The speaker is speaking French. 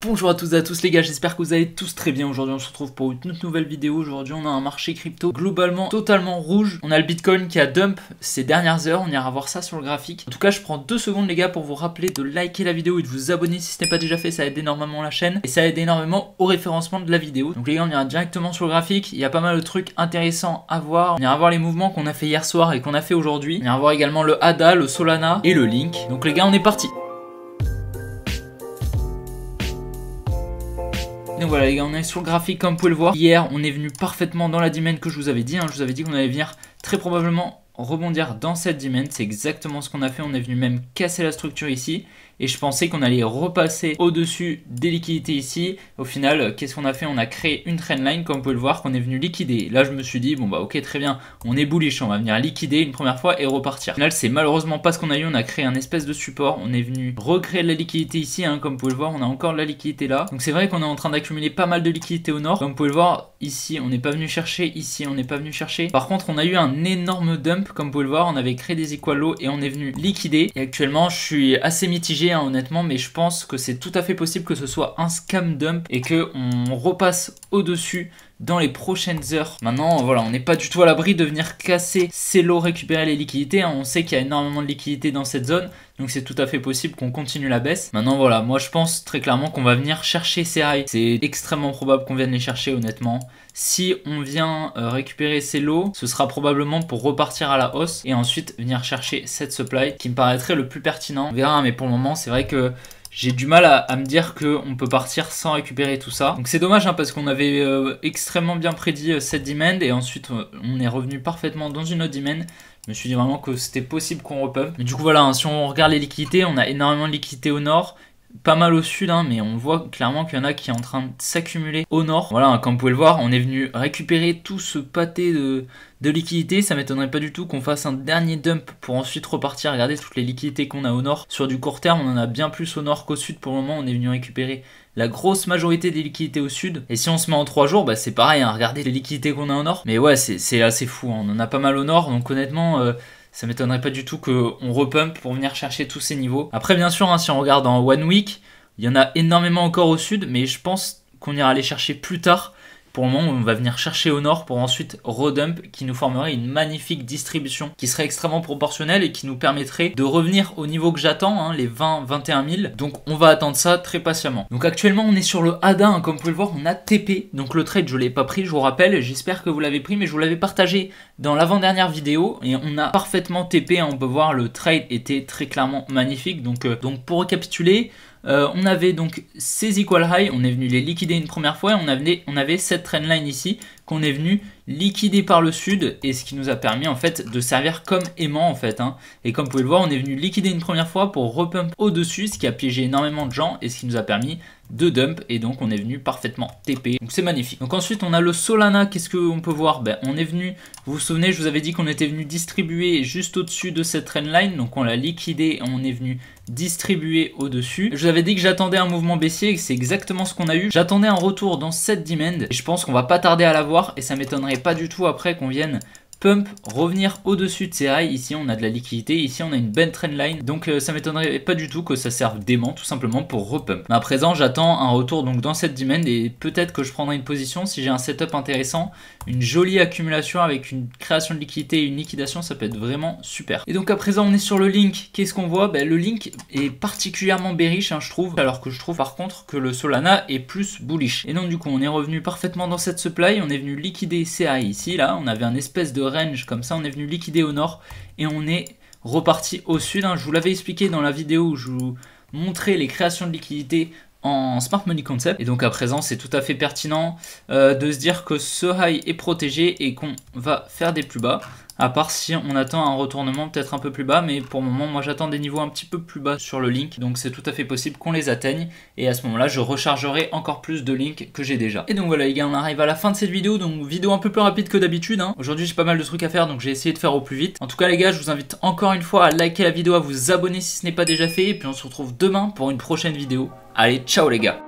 Bonjour à tous et à tous les gars, j'espère que vous allez tous très bien. Aujourd'hui on se retrouve pour une toute nouvelle vidéo. Aujourd'hui on a un marché crypto globalement totalement rouge. On a le Bitcoin qui a dump ces dernières heures, on ira voir ça sur le graphique. En tout cas je prends 2 secondes les gars pour vous rappeler de liker la vidéo et de vous abonner si ce n'est pas déjà fait. Ça aide énormément la chaîne et ça aide énormément au référencement de la vidéo. Donc les gars on ira directement sur le graphique, il y a pas mal de trucs intéressants à voir. On ira voir les mouvements qu'on a fait hier soir et qu'on a fait aujourd'hui. On ira voir également le ADA, le Solana et le Link. Donc les gars on est parti. Donc voilà les gars, on est sur le graphique comme vous pouvez le voir. Hier on est venu parfaitement dans la dizaine que je vous avais dit, je vous avais dit qu'on allait venir très probablement rebondir dans cette dizaine. C'est exactement ce qu'on a fait, on est venu même casser la structure ici. Et je pensais qu'on allait repasser au-dessus des liquidités ici. Au final, qu'est-ce qu'on a fait? On a créé une trendline, comme vous pouvez le voir, qu'on est venu liquider. Là, je me suis dit, bon bah ok, très bien, on est bullish, on va venir liquider une première fois et repartir. Au final, c'est malheureusement pas ce qu'on a eu. On a créé un espèce de support. On est venu recréer de la liquidité ici, comme vous pouvez le voir, on a encore de la liquidité là. Donc c'est vrai qu'on est en train d'accumuler pas mal de liquidité au nord. Comme vous pouvez le voir, ici, on n'est pas venu chercher. Ici, on n'est pas venu chercher. Par contre, on a eu un énorme dump, comme vous pouvez le voir. On avait créé des equal low et on est venu liquider. Et actuellement, je suis assez mitigé, honnêtement, mais je pense que c'est tout à fait possible que ce soit un scam dump et que on repasse au-dessus dans les prochaines heures. Maintenant, voilà, on n'est pas du tout à l'abri de venir casser ces lots, récupérer les liquidités. On sait qu'il y a énormément de liquidités dans cette zone, donc c'est tout à fait possible qu'on continue la baisse. Maintenant, voilà, moi je pense très clairement qu'on va venir chercher ces highs. C'est extrêmement probable qu'on vienne les chercher, honnêtement. Si on vient récupérer ces lots, ce sera probablement pour repartir à la hausse et ensuite venir chercher cette supply qui me paraîtrait le plus pertinent. On verra, mais pour le moment, c'est vrai que j'ai du mal à me dire qu'on peut partir sans récupérer tout ça. Donc c'est dommage parce qu'on avait extrêmement bien prédit cette demand et ensuite on est revenu parfaitement dans une autre demand. Je me suis dit vraiment que c'était possible qu'on repump. Mais du coup voilà, si on regarde les liquidités, on a énormément de liquidités au nord. Pas mal au sud, mais on voit clairement qu'il y en a qui est en train de s'accumuler au nord. Voilà, comme vous pouvez le voir, on est venu récupérer tout ce pâté de liquidités. Ça m'étonnerait pas du tout qu'on fasse un dernier dump pour ensuite repartir. Regardez toutes les liquidités qu'on a au nord. Sur du court terme, on en a bien plus au nord qu'au sud pour le moment. On est venu récupérer la grosse majorité des liquidités au sud. Et si on se met en 3 jours, c'est pareil, regardez les liquidités qu'on a au nord. Mais ouais, c'est assez fou, on en a pas mal au nord, donc honnêtement... ça m'étonnerait pas du tout qu'on repump pour venir chercher tous ces niveaux. Après, bien sûr, si on regarde en one week, il y en a énormément encore au sud, mais je pense qu'on ira les chercher plus tard. Pour le moment, on va venir chercher au nord pour ensuite redump, qui nous formerait une magnifique distribution qui serait extrêmement proportionnelle et qui nous permettrait de revenir au niveau que j'attends, les 20-21 000. Donc on va attendre ça très patiemment. Donc actuellement, on est sur le ADA, comme vous pouvez le voir, on a TP. Donc le trade, je ne l'ai pas pris, je vous rappelle, j'espère que vous l'avez pris, mais je vous l'avais partagé dans l'avant-dernière vidéo et on a parfaitement TP. On peut voir le trade était très clairement magnifique. Donc pour récapituler, on avait donc ces equal high, on est venu les liquider une première fois et on avait cette trendline ici qu'on est venu liquider par le sud et ce qui nous a permis en fait de servir comme aimant en fait. Et comme vous pouvez le voir, on est venu liquider une première fois pour repump au-dessus, ce qui a piégé énormément de gens et ce qui nous a permis de dump et donc on est venu parfaitement TP. Donc c'est magnifique. Donc ensuite on a le Solana, qu'est-ce qu'on peut voir? On est venu, vous vous souvenez, je vous avais dit qu'on était venu distribuer juste au-dessus de cette trendline, donc on l'a liquidé et on est venu distribuer au-dessus. Je vous avais dit que j'attendais un mouvement baissier et c'est exactement ce qu'on a eu. J'attendais un retour dans cette demand et je pense qu'on va pas tarder à l'avoir et ça m'étonnerait pas du tout après qu'on vienne pump, revenir au-dessus de ces highs. Ici on a de la liquidité, ici on a une belle trendline, donc ça m'étonnerait pas du tout que ça serve d'aimant tout simplement pour repump. Mais à présent j'attends un retour donc dans cette demand et peut-être que je prendrai une position si j'ai un setup intéressant, une jolie accumulation avec une création de liquidité et une liquidation, ça peut être vraiment super. Et donc à présent on est sur le Link, qu'est-ce qu'on voit? Le Link est particulièrement bearish je trouve, alors que je trouve par contre que le Solana est plus bullish. Et donc du coup on est revenu parfaitement dans cette supply, on est venu liquider ces highs ici, là on avait un espèce de range comme ça, on est venu liquider au nord et on est reparti au sud. Je vous l'avais expliqué dans la vidéo où je vous montrais les créations de liquidités en Smart Money Concept et donc à présent c'est tout à fait pertinent de se dire que ce high est protégé et qu'on va faire des plus bas, à part si on attend un retournement peut-être un peu plus bas, mais pour le moment moi j'attends des niveaux un petit peu plus bas sur le Link, donc c'est tout à fait possible qu'on les atteigne et à ce moment là je rechargerai encore plus de Link que j'ai déjà. Et donc voilà les gars, on arrive à la fin de cette vidéo, donc vidéo un peu plus rapide que d'habitude. Aujourd'hui j'ai pas mal de trucs à faire donc j'ai essayé de faire au plus vite. En tout cas les gars, je vous invite encore une fois à liker la vidéo, à vous abonner si ce n'est pas déjà fait et puis on se retrouve demain pour une prochaine vidéo. Allez, ciao les gars!